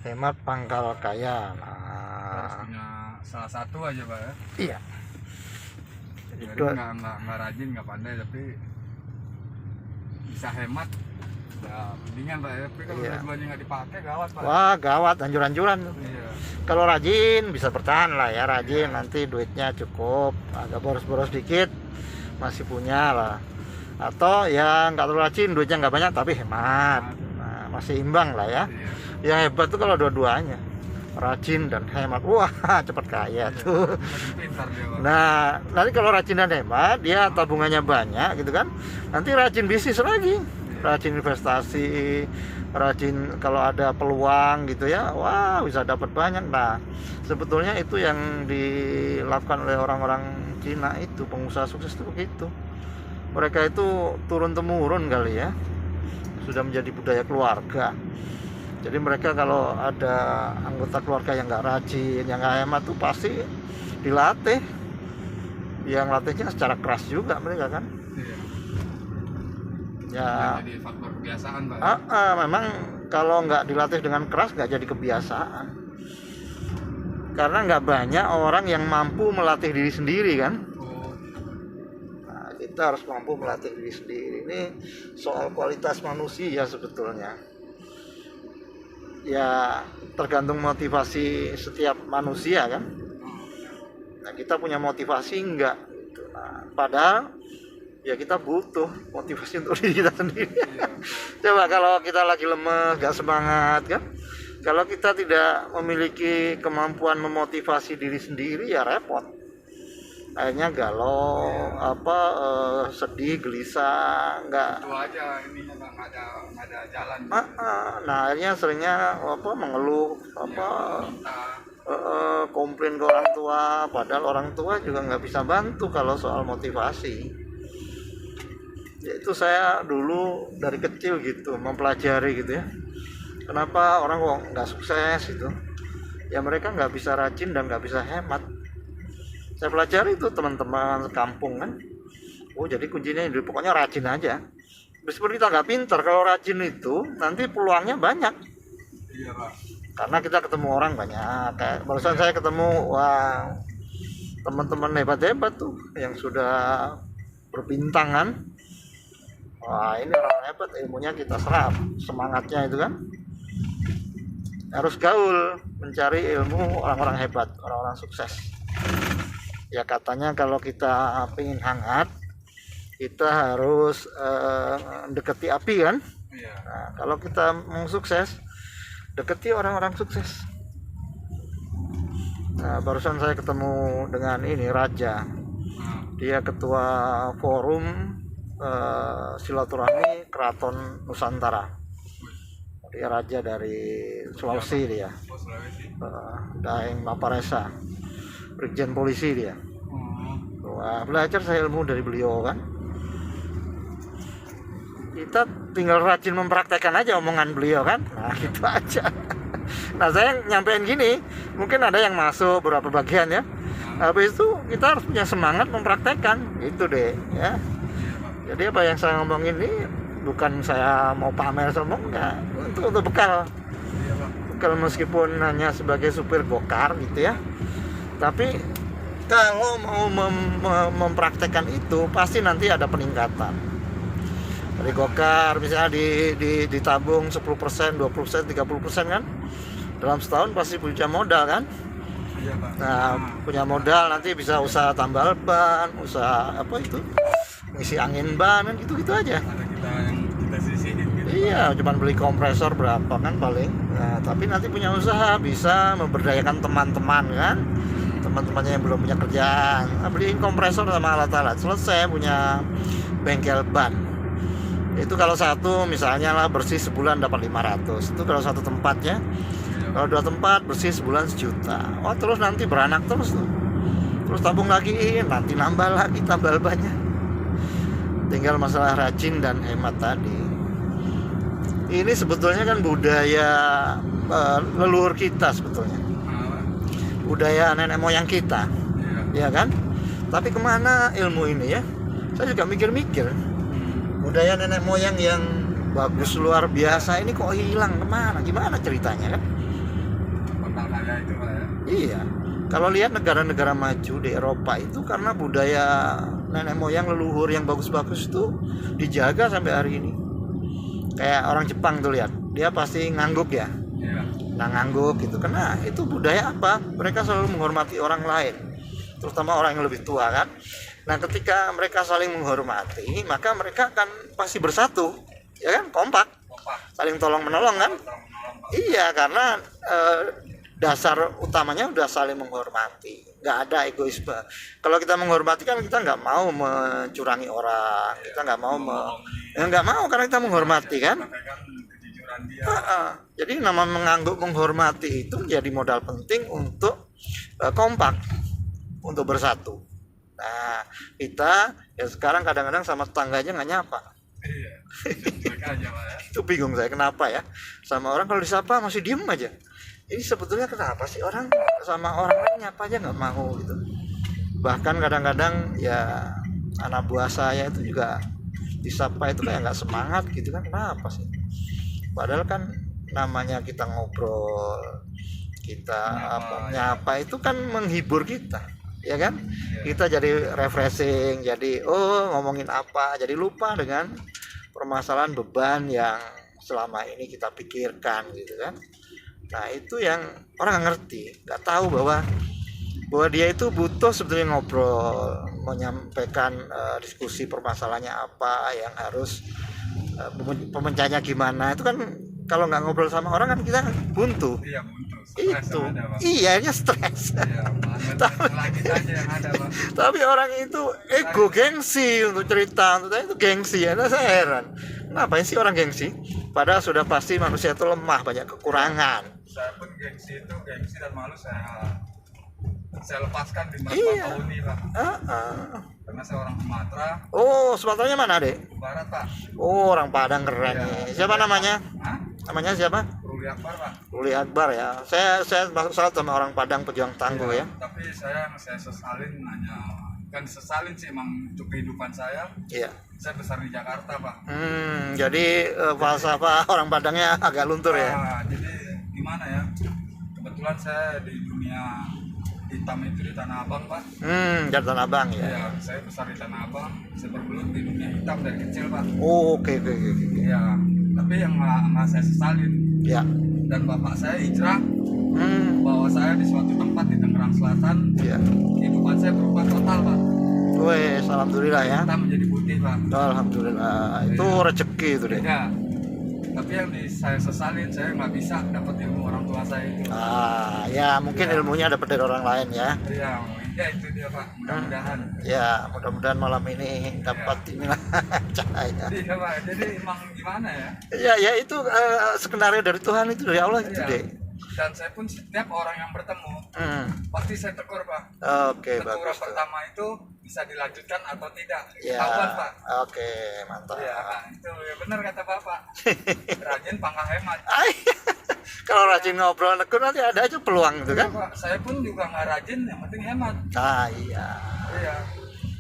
Hemat pangkal kaya. Harus punya salah satu aja Pak ya. Iya. Jadi Itu nggak rajin, nggak pandai, tapi bisa hemat. Ya mendingan Pak ya. Tapi kalau Iya. dua-duanya nggak dipakai gawat Pak. wah gawat, anjur-anjuran. Iya. Kalau rajin bisa bertahan lah ya, rajin nanti duitnya cukup, agak boros-boros dikit masih punya lah. Atau ya nggak terlalu rajin, duitnya nggak banyak tapi hemat. Nah, masih imbang lah ya. Iya. Yang hebat tuh kalau dua-duanya, rajin dan hemat, wah cepat kaya tuh. Makin pintar dia Pak. Nah, nanti kalau rajin dan hemat, dia tabungannya banyak gitu kan. Nanti rajin bisnis lagi, rajin investasi, rajin kalau ada peluang gitu ya, wah bisa dapat banyak. Nah, sebetulnya itu yang dilakukan oleh orang-orang Cina itu, pengusaha sukses itu begitu. Mereka itu turun-temurun kali ya, sudah menjadi budaya keluarga. Jadi mereka kalau ada anggota keluarga yang nggak rajin, yang nggak hemat tuh pasti dilatih. Yang latihnya secara keras juga mereka kan. Iya. Ya, Jadi faktor kebiasaan Pak. memang kalau nggak dilatih dengan keras nggak jadi kebiasaan. Karena nggak banyak orang yang mampu melatih diri sendiri kan. Oh, Nah, kita harus mampu melatih diri sendiri. Ini soal kualitas manusia sebetulnya. Ya tergantung motivasi setiap manusia kan. Nah, kita punya motivasi enggak gitu. Nah, padahal ya kita butuh motivasi untuk diri kita sendiri. Coba kalau kita lagi lemes, gak semangat kan, kalau kita tidak memiliki kemampuan memotivasi diri sendiri ya repot. Akhirnya galau, sedih, gelisah, nggak. itu aja ininya Pak, nggak ada jalan. Nah akhirnya seringnya mengeluh, Minta. komplain ke orang tua, padahal orang tua juga nggak bisa bantu kalau soal motivasi. Ya itu saya dulu dari kecil gitu mempelajari gitu ya, kenapa orang kok nggak sukses gitu ya, mereka nggak bisa rajin dan nggak bisa hemat. Saya pelajari itu teman-teman kampung kan, oh jadi kuncinya itu pokoknya rajin aja. Meskipun kita nggak pintar, kalau rajin itu nanti peluangnya banyak. Iya Pak. Karena kita ketemu orang banyak. Kayak barusan saya ketemu, wah teman-teman hebat-hebat tuh yang sudah berbintang kan. Wah ini orang hebat, ilmunya kita serap, semangatnya itu kan. Harus gaul mencari ilmu orang-orang hebat, orang-orang sukses. Ya katanya kalau kita pengen hangat, kita harus deketi api kan. Iya. Nah, kalau kita mau sukses, deketi orang-orang sukses. Nah, barusan saya ketemu dengan ini Raja. Dia ketua forum silaturahmi Keraton Nusantara. Dia raja dari Sulawesi dia. Oh, Sulawesi. Daeng Maparesa. Brigjen polisi dia. Wah, belajar saya ilmu dari beliau kan. Kita tinggal rajin mempraktekkan aja omongan beliau kan. Nah, gitu aja. Nah, saya nyampein gini, mungkin ada yang masuk beberapa bagian ya. Habis itu kita harus punya semangat mempraktekkan, gitu deh ya. Jadi apa yang saya ngomong ini bukan saya mau pamer sama, enggak, untuk bekal. Bekal meskipun hanya sebagai supir gokar gitu ya. Tapi kalau mau mempraktekkan itu pasti nanti ada peningkatan. Dari gokar misalnya ditabung 10%, 20%, 30% kan. Dalam setahun pasti punya modal kan. Iya Pak. Nah, punya modal nanti bisa usaha tambal ban, usaha ngisi angin ban kan, gitu-gitu aja. Ada kita yang kita sisihin gitu. Iya, cuman beli kompresor berapa kan paling. Nah, tapi nanti punya usaha, bisa memberdayakan teman-teman kan. Teman-temannya yang belum punya kerjaan, beliin kompresor sama alat-alat, selesai punya bengkel ban. Itu kalau satu misalnya lah bersih sebulan dapat 500. Itu kalau satu tempat ya. Kalau 2 tempat bersih sebulan 1 juta. Oh, terus nanti beranak terus tuh. Terus tabung lagi, nanti nambah lagi tambal banyak. Tinggal masalah rajin dan hemat tadi. Ini sebetulnya kan budaya leluhur kita sebetulnya. Budaya nenek moyang kita, ya kan? Tapi kemana ilmu ini ya? Saya juga mikir-mikir. Budaya nenek moyang yang bagus luar biasa ini kok hilang, kemana? Gimana ceritanya kan? budaya itu Pak ya. Iya. Kalau lihat negara-negara maju di Eropa itu karena budaya nenek moyang leluhur yang bagus-bagus itu dijaga sampai hari ini. Kayak orang Jepang tuh lihat, dia pasti ngangguk ya. Iya. Nah ngangguk gitu, karena itu budaya apa? Mereka selalu menghormati orang lain, terutama orang yang lebih tua kan. Nah ketika mereka saling menghormati, maka mereka akan pasti bersatu, ya kan, kompak, Kompak. saling tolong menolong kan. Tolong menolong Pak. Iya, karena dasar utamanya udah saling menghormati, nggak ada egoisme. Kalau kita menghormati kan kita nggak mau mencurangi orang, kita nggak mau nggak mau karena kita menghormati kan. Sampaikan kejujuran dia. Jadi nama mengangguk menghormati itu menjadi modal penting untuk kompak, untuk bersatu. Nah kita ya sekarang kadang-kadang sama tetangganya nggak nyapa. Iya. Mereka aja Pak ya. Itu bingung saya kenapa ya, sama orang kalau disapa masih diem aja. Ini sebetulnya kenapa sih orang sama orang lain nyapa aja nggak mau gitu. Bahkan kadang-kadang ya anak buah saya itu juga disapa itu kayak nggak semangat gitu kan, kenapa sih? Padahal kan namanya kita ngobrol, kita nyapa itu kan menghibur kita, ya kan? Kita jadi refreshing, jadi ngomongin apa, jadi lupa dengan permasalahan beban yang selama ini kita pikirkan gitu kan. Nah itu yang orang nggak ngerti, nggak tahu bahwa dia itu butuh sebetulnya ngobrol, menyampaikan diskusi permasalahannya apa, yang harus pemecahnya gimana. Itu kan kalau nggak ngobrol sama orang kan kita buntu. Iya buntu. Itu iya nya stres. Iya, lagi aja yang ada Pak. Tapi orang itu ego, gengsi untuk cerita, untuk itu gengsi. Nah, saya heran, kenapa sih orang gengsi? Padahal sudah pasti manusia itu lemah, banyak kekurangan. Saya pun gengsi dan malu saya lepaskan di masa Iya. tahun ini Pak. Karena saya orang Sumatera. Oh, Sumateranya mana, Dek? Barat Pak. Oh, orang Padang keren Iya. nih. Siapa namanya? Hah? Namanya siapa? Ruli Akbar Pak. Ruli Akbar ya. Saya masuk salah sama orang Padang pejuang tangguh ya. Tapi saya sesalin kan sesalin sih emang untuk kehidupan saya. Iya. Saya besar di Jakarta Pak. Jadi falsafah orang Padangnya agak luntur ya. Jadi gimana ya? Kebetulan saya di dunia hitam itu di Tanah Abang Pak. Dari Tanah Abang ya. Iya, saya besar di Tanah Abang. Saya bergelut di dunia hitam dari kecil Pak. Oh, oke. Iya, tapi yang nggak saya sesalin. Ya. Dan bapak saya hijrah, bawa saya di suatu tempat di Tangerang Selatan. Iya. Kehidupan saya berubah total Pak. Wes, alhamdulillah ya. Hitam menjadi putih Pak. Alhamdulillah. Itu rezeki itu deh. Iya. Tapi yang saya sesalin, saya nggak bisa dapat ilmu orang tua saya itu. Ya mungkin ilmunya dapat dari orang lain ya. Iya, ya itu dia Pak. Mudah-mudahan. Ya, mudah-mudahan malam ini dapat inilah cahaya. Iya Pak. Jadi emang gimana ya? Ya itu skenario dari Tuhan, itu dari Allah gitu Iya. deh. Dan saya pun setiap orang yang bertemu pasti saya tegur Pak. Oke, Teguran bagus tuh. pertama itu bisa dilanjutkan atau tidak. Ya, Ketahuan Pak. oke, mantap. Iya, Pak. Itu ya benar kata Bapak. Rajin pangkah hemat. Kalau rajin ngobrol negur nanti ada aja peluang gitu kan. Iya, Pak. Saya pun juga nggak rajin, yang penting hemat. Iya. Iya.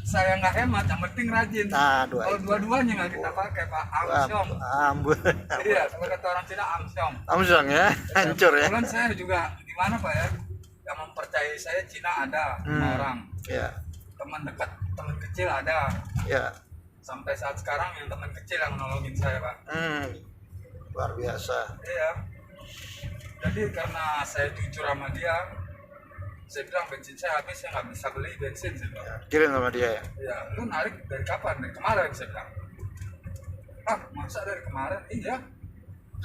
Saya nggak hemat, yang penting rajin. Dua Kalau itu. dua-duanya nggak kita pakai Pak, amsyong. Ambon. Iya, kalau kata orang Cina amsyong. Amsyong ya, hancur ya. Kebetulan saya juga gimana Pak ya, yang mempercayai saya Cina ada orang. Iya. Teman dekat, teman kecil ada. Iya. Sampai saat sekarang yang teman kecil yang nolongin saya Pak. Luar biasa. Iya. Jadi karena saya jujur sama dia, saya bilang bensin saya habis, saya nggak bisa beli bensin. Saya bilang. Kirim sama dia ya. Ya, lu narik dari kapan? Dari kemarin saya bilang. Masa dari kemarin? Iya.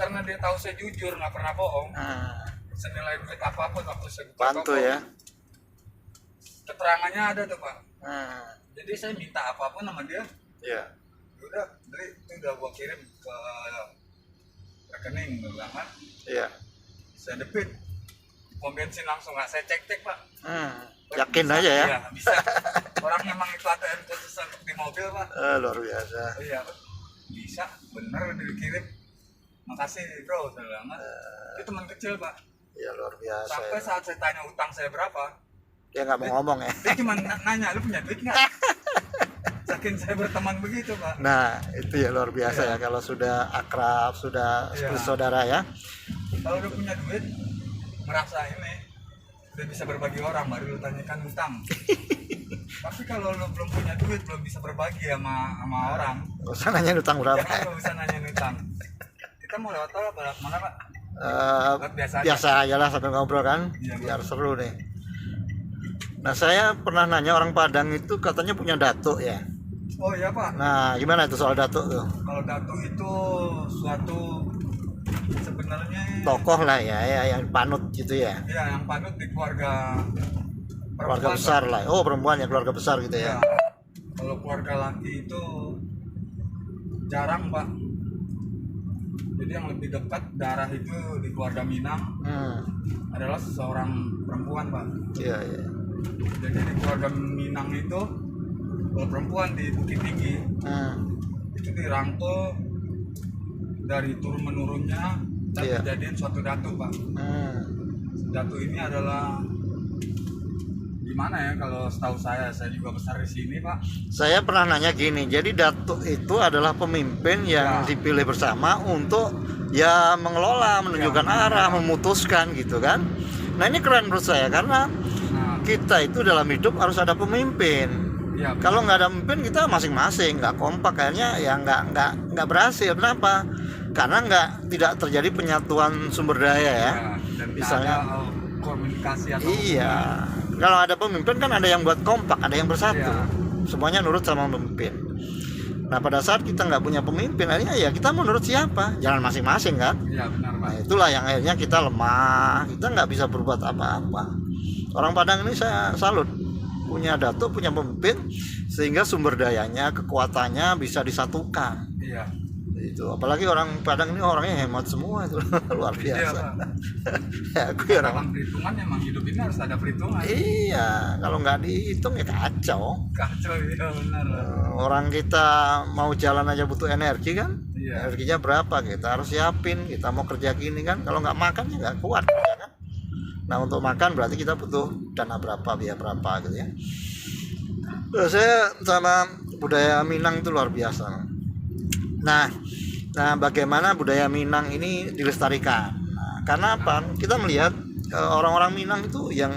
Karena dia tahu saya jujur, nggak pernah bohong. Senilai duit apapun waktu saya buka Bantu toko, ya. keterangannya ada tuh Pak. Hmm. Jadi saya minta apapun sama dia, Iya. udah beli, itu udah gua kirim ke rekening gua kan. Iya. Saya debit pom bensin langsung, nggak saya cek Pak. Yakin Bisa, aja ya. Iya, bisa. Orang memang itu ATM khusus untuk di mobil Pak. Luar biasa. Iya, bisa, bener dikirim. Makasih bro, saya bilang. Itu teman kecil Pak. Ya luar biasa. Sampai Ya. saat saya tanya utang saya berapa, Dia nggak mau ngomong ya. dia cuma nanya, lu punya duit nggak? Saking saya berteman begitu Pak. Nah itu ya luar biasa ya kalau sudah akrab, sudah seperti saudara ya. Kalau udah punya duit, merasa ini udah bisa berbagi orang baru lu tanyakan utang. Tapi kalau lu belum punya duit, belum bisa berbagi sama orang, usah nanya utang berapa. jangan lu bisa nanya utang. Kita mau lewat tol apa lewat mana, Pak? Lewat Biasa aja lah sambil ngobrol kan, Iya, biar seru nih. Nah, saya pernah nanya orang Padang itu katanya punya datuk ya. Oh iya, Pak. Nah, gimana itu soal datuk tuh? Kalau datuk itu suatu sebenarnya Tokoh lah ya, yang panut gitu ya. ya yang panut di keluarga Keluarga perempuan, besar Pak. lah. Oh, perempuan ya, keluarga besar gitu Ya. ya. Kalau keluarga laki itu jarang, Pak. Jadi yang lebih dekat darah itu di keluarga Minang adalah seseorang perempuan, Pak. Iya, iya. Jadi di keluarga Minang itu kalau perempuan di Bukit Tinggi itu dirangkul dari turun menurunnya dan Iya. dijadiin suatu datu, Pak. Datu ini adalah gimana ya, kalau setahu saya juga besar di sini, Pak. Saya pernah nanya gini, jadi datuk itu adalah pemimpin yang Ya. dipilih bersama untuk ya mengelola, menunjukkan arah, memutuskan gitu kan. Nah, ini keren menurut saya karena Nah, kita itu dalam hidup harus ada pemimpin. ya, Kalau nggak ada pemimpin kita masing-masing, nggak kompak, kayaknya ya nggak berhasil. Kenapa? Karena tidak terjadi penyatuan sumber daya ya. ya, dan Misalnya, ada komunikasi atau iya. Kalau ada pemimpin kan ada yang buat kompak, ada yang bersatu. Iya. Semuanya nurut sama pemimpin. Nah, pada saat kita nggak punya pemimpin, akhirnya ya kita mau nurut siapa? Jalan masing-masing kan. iya benar, Pak. Nah, itulah yang akhirnya kita lemah. Kita nggak bisa berbuat apa-apa. Orang Padang ini saya salut, punya datuk, punya pemimpin, sehingga sumber dayanya, kekuatannya bisa disatukan. Iya. Itu apalagi orang Padang ini orangnya hemat semua itu luar Iya, biasa. Pak. Ya, aku ya orang. Dalam perhitungan emang hidup ini harus ada perhitungan. Iya, kalau nggak dihitung ya kacau. Kacau, iya benar. Orang kita mau jalan aja butuh energi kan. Iya. Energinya berapa, kita harus siapin. Kita mau kerja gini kan, kalau nggak makan ya nggak kuat ya kan? Nah, untuk makan berarti kita butuh dana berapa, biaya berapa gitu ya. Nah, saya sama budaya Minang itu luar biasa. Nah, bagaimana budaya Minang ini dilestarikan? Nah, karena apa? Kita melihat orang-orang Minang itu yang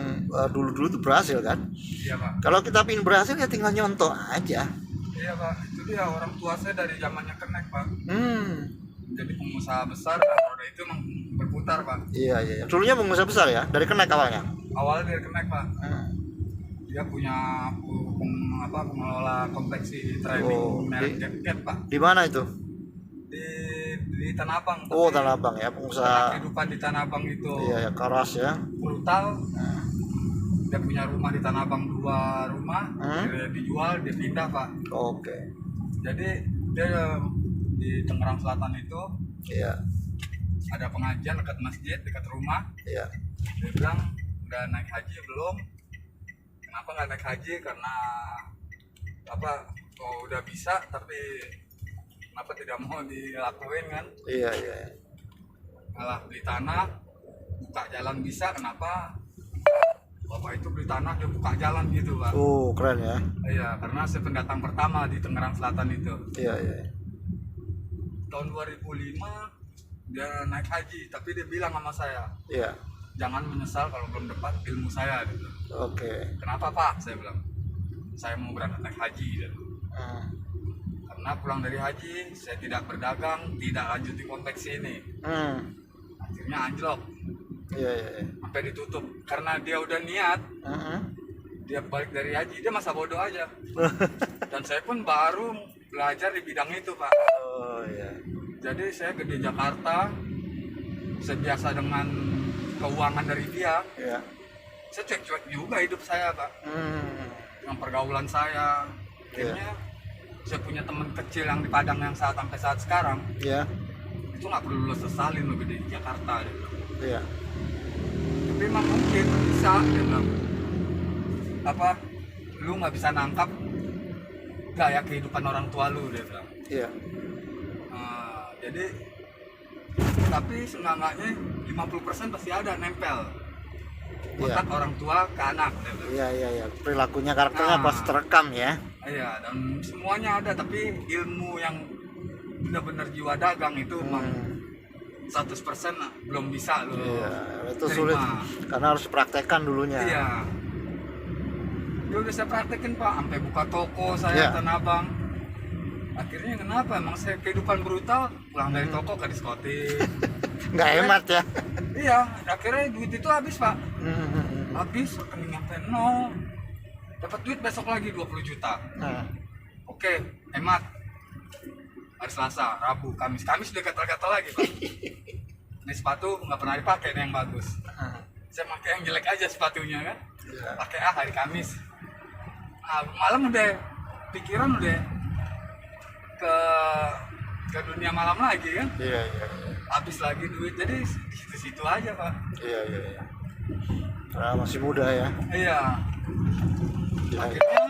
dulu-dulu itu berhasil kan. Iya, Pak. Kalau kita ingin berhasil ya tinggal nyontoh aja. Iya, Pak. Itu dia orang tua saya dari zamannya Kenek, Pak. Jadi pengusaha besar, dan roda itu emang berputar, Pak. Iya, iya. Dulunya pengusaha besar ya, dari Kenek awalnya. Awalnya dari Kenek, Pak. Dia punya pengelola konveksi training merek jaket, Pak. Di mana itu? Di Tanah Abang. Oh, tapi Tanah Abang ya, karena pengusaha. kehidupan di Tanah Abang itu Iya, ya, keras ya. brutal. Dia punya rumah di Tanah Abang, 2 rumah. Dia dijual, dia pindah, Pak. Oke. Jadi dia di Tangerang Selatan itu Iya, ada pengajian dekat masjid, dekat rumah. iya. Dia bilang, udah naik haji belum? Kenapa nggak naik haji? Karena udah bisa tapi kenapa tidak mau dilakuin kan? Iya, iya. Malah beli tanah, buka jalan bisa, kenapa bapak itu beli tanah dia buka jalan gitu, Pak? Keren ya. Iya, karena saya pendatang pertama di Tangerang Selatan itu. Iya, iya. Tahun 2005 dia naik haji, tapi dia bilang sama saya, Iya. jangan menyesal kalau belum dapat ilmu saya gitu. Oke. Kenapa, Pak? Saya bilang, saya mau berangkat naik haji gitu. Karena pulang dari haji saya tidak berdagang, tidak lanjut di konveksi ini. Akhirnya anjlok. Iya, iya, iya. Sampai ditutup karena dia udah niat. Dia balik dari haji, dia masa bodoh aja. Dan saya pun baru belajar di bidang itu, Pak. Oh, iya. Jadi saya gede Jakarta, saya biasa dengan keuangan dari dia. Iya. Saya cuek-cuek juga hidup saya, Pak. Dengan pergaulan saya. Akhirnya saya punya teman kecil yang di Padang yang sampai saat sekarang. Iya. Itu nggak perlu lo sesalin lo gede di Jakarta gitu. Iya. Tapi emang mungkin bisa dia bilang, lu nggak bisa nangkap gaya kehidupan orang tua lu, dia bilang. Iya. Jadi tapi seenggaknya 50% pasti ada nempel otak orang tua ke anak, dia bilang. Iya, iya, iya. Perilakunya, karakternya pasti terekam ya. Iya, dan semuanya ada, tapi ilmu yang benar-benar jiwa dagang itu emang 100% belum bisa loh. Iya, itu terima. sulit karena harus dipraktekkan dulunya. Iya. Dia udah saya praktekin Pak, sampai buka toko saya Iya. Tanah Abang. Akhirnya kenapa? Emang saya kehidupan brutal, pulang dari toko ke diskotik. Nggak hemat ya. Iya, akhirnya duit itu habis Pak. Hmm. Habis, rekening sampai nol. Dapat duit besok lagi 20 juta. Nah, Oke, hemat. Hari Selasa, Rabu, Kamis. Kamis udah gatal-gatal lagi Pak. Ini sepatu nggak pernah dipakai nih yang bagus. Saya pakai yang jelek aja sepatunya kan. iya. Pakai hari Kamis. Nah, malam udah pikiran udah ke dunia malam lagi kan. Iya. Habis lagi duit, jadi di situ aja Pak. Iya. Karena masih muda ya. Iya. Iya. Akhirnya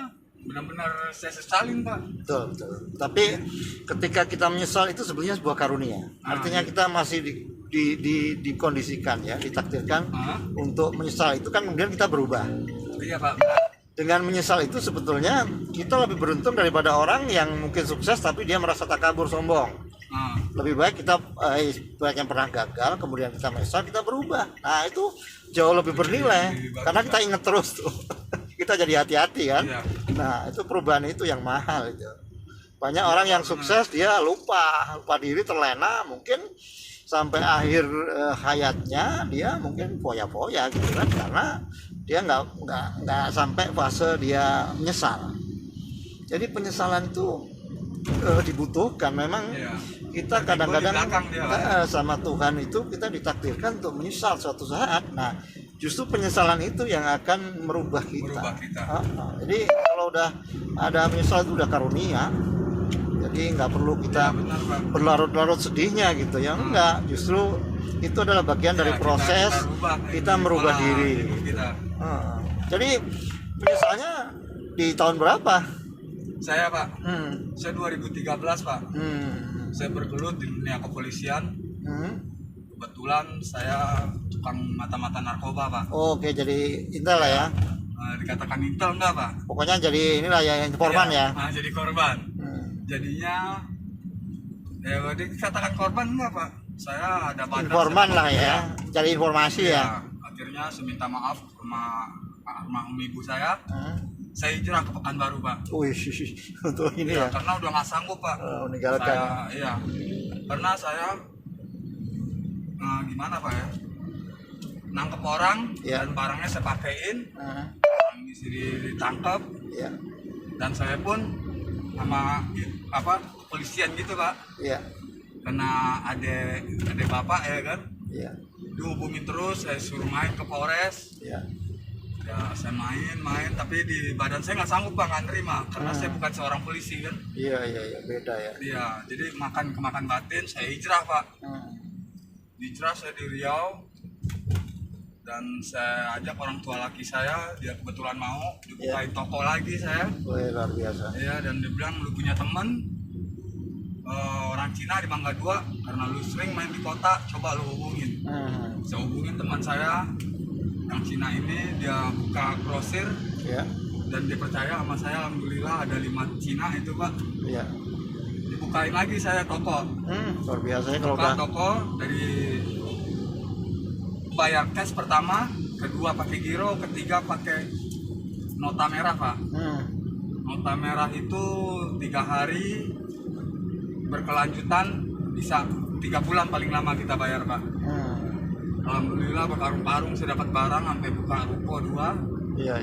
benar-benar saya sesalin Pak. Betul. Tapi ketika kita menyesal itu sebenarnya sebuah karunia. Artinya kita masih dikondisikan ya, ditakdirkan untuk menyesal itu kan kemudian kita berubah. Iya Pak. Dengan menyesal itu sebetulnya kita lebih beruntung daripada orang yang mungkin sukses tapi dia merasa takabur, sombong. Lebih baik kita baik yang pernah gagal kemudian kita menyesal, kita berubah. Nah itu jauh lebih bernilai karena kita ingat terus tuh. Kita jadi hati-hati kan. Iya. Nah itu perubahan itu yang mahal itu. Banyak orang yang sukses dia lupa diri, terlena, mungkin sampai akhir hayatnya dia mungkin foya-foya gitu kan, karena dia nggak sampai fase dia menyesal. Jadi penyesalan itu dibutuhkan memang. Iya. Kita Tapi kadang-kadang gua di belakang dia, sama Tuhan itu kita ditakdirkan untuk menyesal suatu saat. Nah justru penyesalan itu yang akan merubah kita. Jadi kalau udah ada menyesal itu udah karunia. Jadi nggak perlu kita Benar Pak. berlarut-larut sedihnya gitu ya. Enggak, justru itu adalah bagian dari Ya, proses kita merubah diri. hidup kita. Jadi penyesalannya di tahun berapa? Saya Pak, saya 2013 Pak. Saya bergelut di dunia kepolisian. Kebetulan saya tukang mata-mata narkoba Pak. Oke, jadi intel lah ya. Dikatakan intel enggak Pak? Pokoknya jadi inilah ya informan ya. Jadi korban. Jadinya ya dikatakan korban enggak Pak? Saya ada batas. Informan lah ya. Cari informasi ya. Akhirnya saya minta maaf sama almarhum ibu saya. Saya hijrah ke Pekanbaru Pak. Wih, untuk ini ya. Karena udah nggak sanggup Pak. Meninggalkan. Iya. Karena saya gimana Pak ya? Nangkep orang dan barangnya saya pakein. Orang isi ditangkap. Iya. Dan saya pun sama kepolisian gitu Pak. Iya. Karena ada bapak ya kan. Iya. Dihubungin terus, saya suruh main ke Polres. Iya. Ya saya main tapi di badan saya nggak sanggup Bang, nggak nerima karena saya bukan seorang polisi kan. Iya, beda ya. Iya, jadi kemakan batin saya hijrah Pak. Hijrah saya di Riau dan saya ajak orang tua laki saya, dia kebetulan mau dibukain toko lagi saya. Luar biasa. Iya, dan dia bilang lu punya temen orang Cina di Mangga 2 karena lu sering main di kota, coba lu hubungin. Saya hubungin teman saya yang Cina ini, dia buka grosir dan dia percaya sama saya. Alhamdulillah ada 5 Cina itu Pak. Iya. Dibukain lagi saya toko. Luar biasa ya kalau Buka udah. toko dari bayar cash pertama, kedua pakai giro, ketiga pakai nota merah Pak. Nota merah itu 3 hari berkelanjutan, bisa 3 bulan paling lama kita bayar Pak. Alhamdulillah berkarung-karung saya dapat barang sampai buka ruko 2. Iya.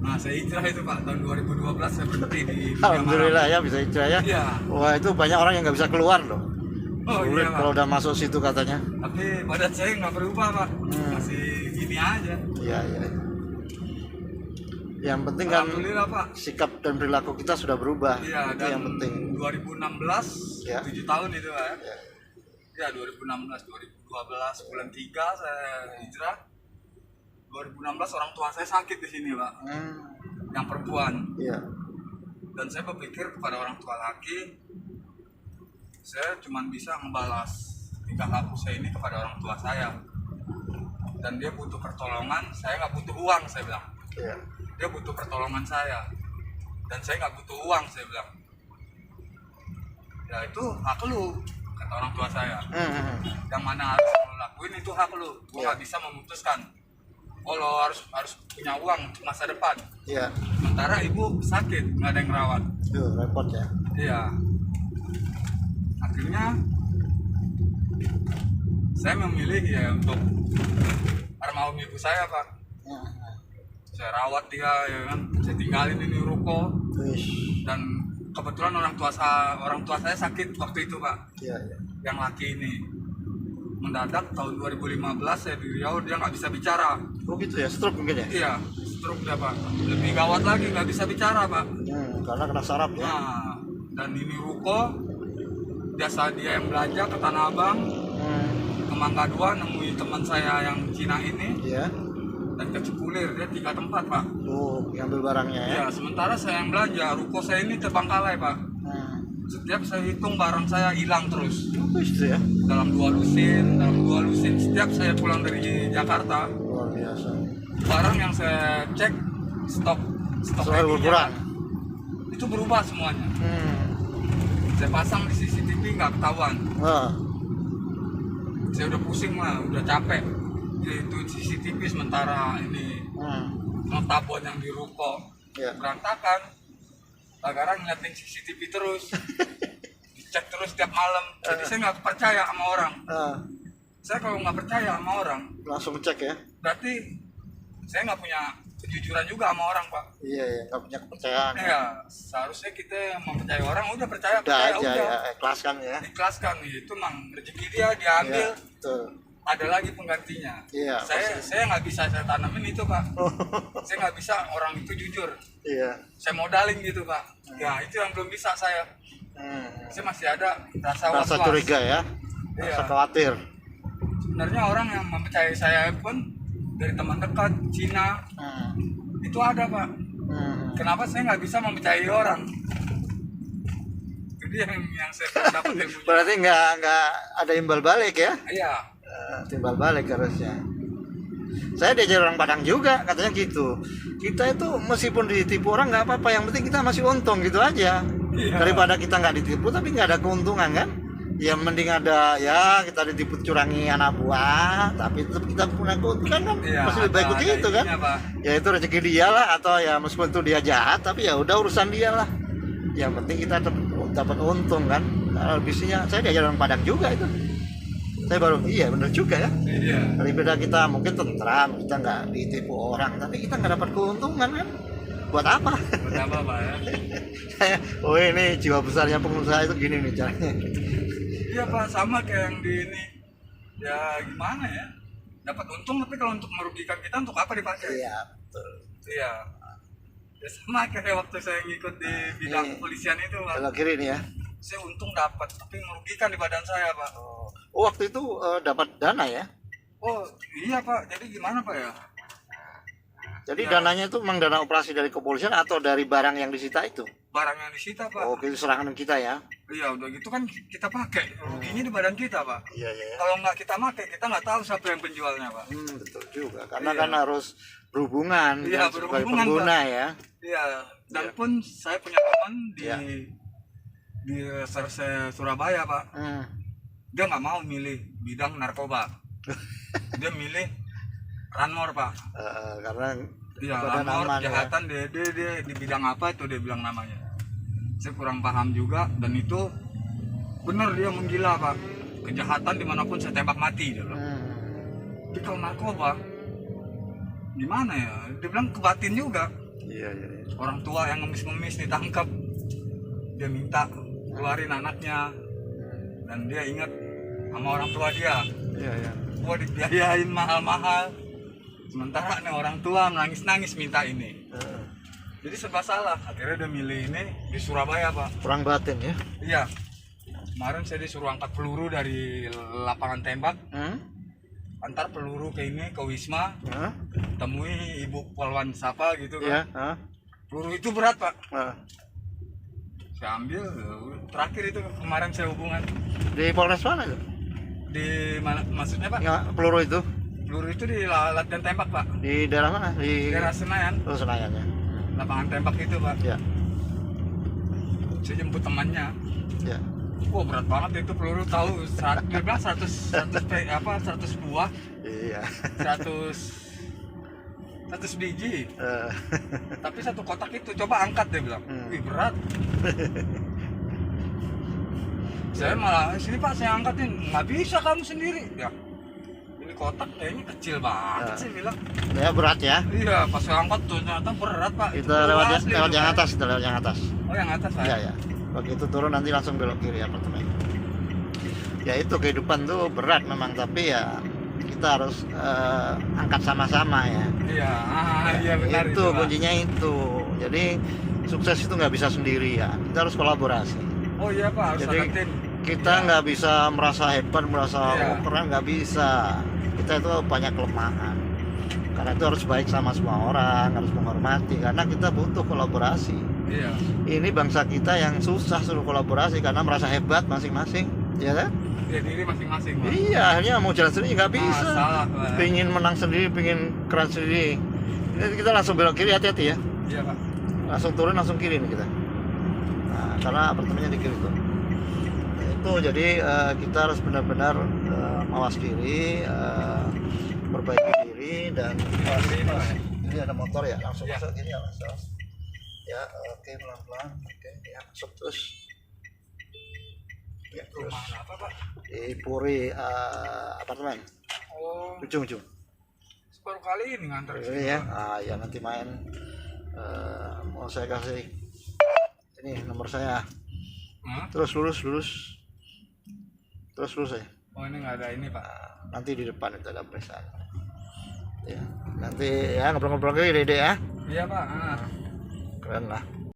Nah saya hijrah itu Pak, tahun 2012 saya berhenti di Alhamdulillah ya bisa hijrah ya. Iya. Wah itu banyak orang yang nggak bisa keluar loh. Oh Sulit iya Pak. kalau udah masuk situ katanya. Tapi badan saya nggak berubah Pak, masih gini aja. Iya. Yang penting kan Alhamdulillah Pak. sikap dan perilaku kita sudah berubah. Iya, Itu dan yang penting. 2016 Ya. 7 tahun itu Pak ya. Ya. Ya 2016 2012 bulan 3 saya hijrah. 2016 orang tua saya sakit di sini Pak, yang perempuan. Iya. Dan saya berpikir kepada orang tua laki, saya cuma bisa membalas tingkah laku saya ini kepada orang tua saya. Dan dia butuh pertolongan, saya nggak butuh uang, saya bilang. Iya. Dia butuh pertolongan saya, dan saya nggak butuh uang, saya bilang. Ya itu hak lu, kata orang tua saya. Hmm. Yang mana harus lo lakuin itu hak lo. Gue Iya. nggak bisa memutuskan. Oh lo harus punya uang untuk masa depan. Iya. Sementara ibu sakit, nggak ada yang rawat. Tuh, repot ya. Iya. Akhirnya saya memilih ya untuk almarhum ibu saya Pak. Hmm. Saya rawat dia ya kan. Saya tinggalin ini ruko Wish. dan kebetulan orang tua saya sakit waktu itu Pak. Iya, iya. Yang laki ini mendadak tahun 2015 saya di Riau dia nggak bisa bicara. Oh gitu ya, stroke mungkin ya? Iya, stroke dia Pak. Lebih gawat lagi nggak bisa bicara Pak. Karena kena saraf ya. Nah, dan ini ruko biasa dia yang belanja ke Tanah Abang, ke Mangga 2 nemui teman saya yang Cina ini Iya. dan ke Cipulir dia 3 tempat Pak. Tuh, ngambil barangnya ya. Iya, sementara saya yang belanja ruko saya ini terbengkalai Pak. Setiap saya hitung barang saya hilang terus. Wish itu ya. Dalam dua lusin setiap saya pulang dari Jakarta Luar biasa. barang yang saya cek stok Selalu ID-nya, berkurang. itu berubah semuanya. Saya pasang di CCTV nggak ketahuan. Wah. Saya udah pusing lah, udah capek. Itu CCTV sementara ini notabone yang di ruko Iya. berantakan. Sekarang ngeliatin CCTV terus, dicek terus tiap malam. Jadi saya nggak percaya sama orang. Saya kalau nggak percaya sama orang, Langsung cek ya. berarti saya nggak punya kejujuran juga sama orang Pak. Iya, iya, nggak punya kepercayaan. Ya, seharusnya kita mempercayai orang udah percaya, Udah percaya aja udah. ya, ikhlaskan ya. Ikhlaskan itu mang rezeki dia diambil, Iya, betul. ada lagi penggantinya. Iya, Saya nggak bisa saya tanamin itu Pak. Saya nggak bisa orang itu jujur. Iya. Saya modalin gitu Pak. Ya itu yang belum bisa saya. Saya masih ada rasa Rasa was-was. curiga ya. Rasa Iya. khawatir. Sebenarnya orang yang mempercayai saya pun dari teman dekat Cina itu ada Pak. Kenapa saya nggak bisa mempercayai orang? Jadi yang saya dapat ilmunya. Berarti nggak ada imbal balik ya? Iya. Timbal balik harusnya. Saya diajar orang Padang juga katanya gitu. Kita itu meskipun ditipu orang nggak apa-apa, yang penting kita masih untung gitu aja. Iya. Daripada kita nggak ditipu tapi nggak ada keuntungan kan? Ya mending ada ya kita ditipu curangi anak buah tapi tetap kita punya keuntungan kan? Iya, Masih lebih baik ada begitu kan? ininya, Pak. Ya itu rezeki dia lah, atau ya meskipun itu dia jahat tapi ya udah urusan dia lah. Yang penting kita dapat untung kan. Nah, bisnisnya saya diajar orang Padang juga itu. Saya baru iya bener juga ya. Iya. Daripada kita mungkin tentram, kita nggak ditipu orang, tapi kita nggak dapat keuntungan kan? Buat apa? Berapa Pak ya? Oh ini jiwa besarnya pengusaha itu gini nih caranya. Iya Pak, sama kayak yang di ini. Ya gimana ya? Dapat untung tapi kalau untuk merugikan kita untuk apa dipakai? Iya betul. Iya. Ya sama kayak waktu saya ngikut di bidang kepolisian itu Pak. Belok kiri nih ya. Saya untung dapat tapi merugikan di badan saya Pak. Oh waktu itu dapat dana ya? Oh iya Pak, jadi gimana Pak ya? Jadi Ya. dananya itu memang dana operasi dari kepolisian atau dari barang yang disita itu? Barang yang disita Pak. Oh itu serangan kita ya? Iya udah gitu kan kita pakai. Ruginya di badan kita Pak. Iya iya. Kalau nggak kita pakai, kita nggak tahu siapa yang penjualnya Pak. Betul juga. Karena Iya. kan harus berhubungan Iya, kan, sebagai berhubungan, pengguna ya. Iya, dan Iya. pun saya punya teman Iya. di Serse Surabaya Pak. Dia nggak mau milih bidang narkoba. Dia milih Ranmor Pak. Karena Iya, badan Ranmor aman, ya. kejahatan dia di bidang apa itu dia bilang namanya. Saya kurang paham juga dan itu benar dia menggila Pak. Kejahatan dimanapun saya tembak mati dia bilang. Tapi kalau narkoba gimana ya? Dia bilang kebatin juga. Iya iya. Orang tua yang ngemis-ngemis ditangkap, dia minta keluarin anaknya dan dia ingat sama orang tua dia. Iya iya. Gua dibiayain mahal-mahal, sementara nih orang tua nangis-nangis minta ini. Jadi serba salah. Akhirnya dia milih ini di Surabaya Pak. Kurang batin ya. Iya. Kemarin saya disuruh angkat peluru dari lapangan tembak, antar peluru ke ini ke Wisma, temui Ibu Polwan Sapa gitu kan. Iya. Peluru itu berat Pak. Saya ambil, terakhir itu kemarin saya hubungan. Di Polres mana tuh? Di mana maksudnya Pak? Ya, peluru itu Peluru itu di latihan tembak Pak. di daerah mana? Di Daerah Senayan, Oh, Senayan ya. lapangan tembak itu Pak. Ya. Saya jemput temannya. Ya. Wah berat banget itu peluru, tahu 100 buah, Iya. 100 biji. Eh, Tapi satu kotak itu coba angkat, dia bilang. Wih berat. Saya malah sini Pak, saya angkatin. Nggak bisa kamu sendiri. Ya. Ini kotak kayaknya kecil banget sih, bilang. ya berat ya. Iya, pas saya angkat tuh ternyata berat Pak. Kita Peluru lewat asli lewat itu, yang Pak. atas, kita lewat yang atas. Oh yang atas Pak. Iya ya. Begitu turun nanti langsung belok kiri apartemen. Ya itu kehidupan tuh berat memang, tapi ya kita harus angkat sama-sama ya. Iya, iya benar Itu Pak. kuncinya itu. Jadi sukses itu nggak bisa sendiri ya. Kita harus kolaborasi. Oh iya Pak, harus Jadi ada tim. kita nggak bisa merasa hebat, merasa Iya. keren, nggak bisa. Kita itu banyak kelemahan. Karena itu harus baik sama semua orang, harus menghormati. Karena kita butuh kolaborasi. Iya. Ini bangsa kita yang susah suruh kolaborasi karena merasa hebat masing-masing, ya kan? Ya diri masing-masing Pak. Iya, akhirnya mau jalan sendiri nggak bisa. Salah Pak. Pingin menang sendiri, pingin keren sendiri. Ini kita langsung belok kiri, hati-hati ya. Iya Pak. Langsung turun, langsung kiri nih kita. Nah, karena apartemennya di kiri tuh. Nah, itu jadi kita harus benar-benar mawas diri, perbaiki diri dan ini ada motor ya, langsung Ya. masuk gini ya, langsung. Ya, oke pelan-pelan, oke, ya masuk terus. Ya, terus Rumah apa Pak? di Puri apartemen, Oh, ujung-ujung. baru kali ini nganter ke Ini sini, ya, Pak. ya nanti main. Mau saya kasih ini nomor saya. Hah? Terus lurus ya. Oh ini nggak ada ini Pak. Nanti di depan itu ada periksaan. Ya, nanti ya ngobrol-ngobrol lagi Dede ya. Iya Pak. Keren lah.